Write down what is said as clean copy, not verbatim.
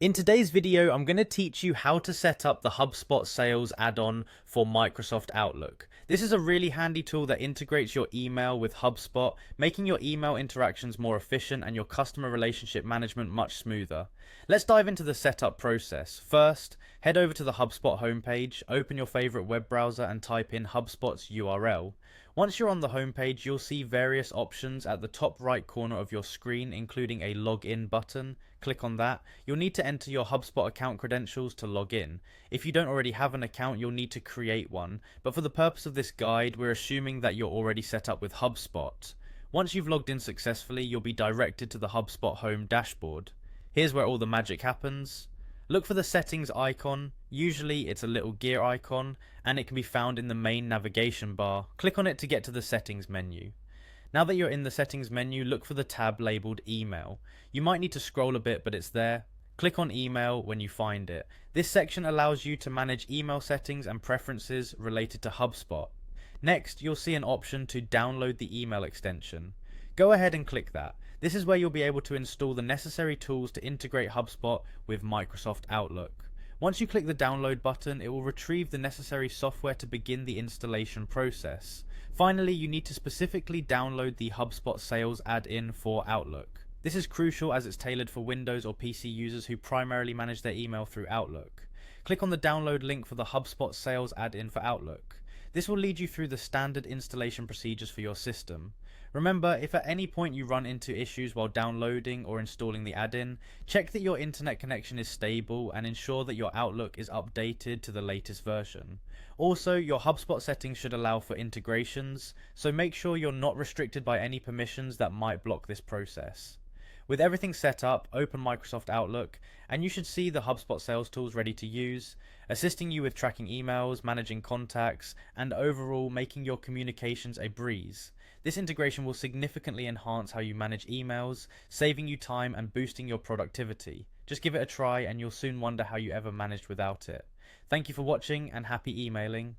In today's video, I'm going to teach you how to set up the Hubspot sales add-on for Microsoft Outlook. This is a really handy tool that integrates your email with Hubspot, making your email interactions more efficient and your customer relationship management much smoother. Let's dive into the setup process. First, head over to the Hubspot homepage, open your favorite web browser and type in Hubspot's URL. Once you're on the homepage, you'll see various options at the top right corner of your screen, including a login button. Click on that. You'll need to enter your Hubspot account credentials to log in. If you don't already have an account, you'll need to create one. But for the purpose of this guide, we're assuming that you're already set up with HubSpot. Once you've logged in successfully, you'll be directed to the HubSpot home dashboard. Here's where all the magic happens. Look for the settings icon. Usually it's a little gear icon and it can be found in the main navigation bar. Click on it to get to the settings menu. Now that you're in the settings menu, look for the tab labeled email. You might need to scroll a bit, but it's there. Click on email when you find it. This section allows you to manage email settings and preferences related to HubSpot. Next, you'll see an option to download the email extension. Go ahead and click that. This is where you'll be able to install the necessary tools to integrate HubSpot with Microsoft Outlook. Once you click the download button, it will retrieve the necessary software to begin the installation process. Finally, you need to specifically download the HubSpot Sales add-in for Outlook. This is crucial as it's tailored for Windows or PC users who primarily manage their email through Outlook. Click on the download link for the HubSpot Sales add-in for Outlook. This will lead you through the standard installation procedures for your system. Remember, if at any point you run into issues while downloading or installing the add-in, check that your internet connection is stable and ensure that your Outlook is updated to the latest version. Also, your HubSpot settings should allow for integrations, so make sure you're not restricted by any permissions that might block this process. With everything set up, open Microsoft Outlook, and you should see the HubSpot sales tools ready to use, assisting you with tracking emails, managing contacts, and overall making your communications a breeze. This integration will significantly enhance how you manage emails, saving you time and boosting your productivity. Just give it a try and you'll soon wonder how you ever managed without it. Thank you for watching and happy emailing.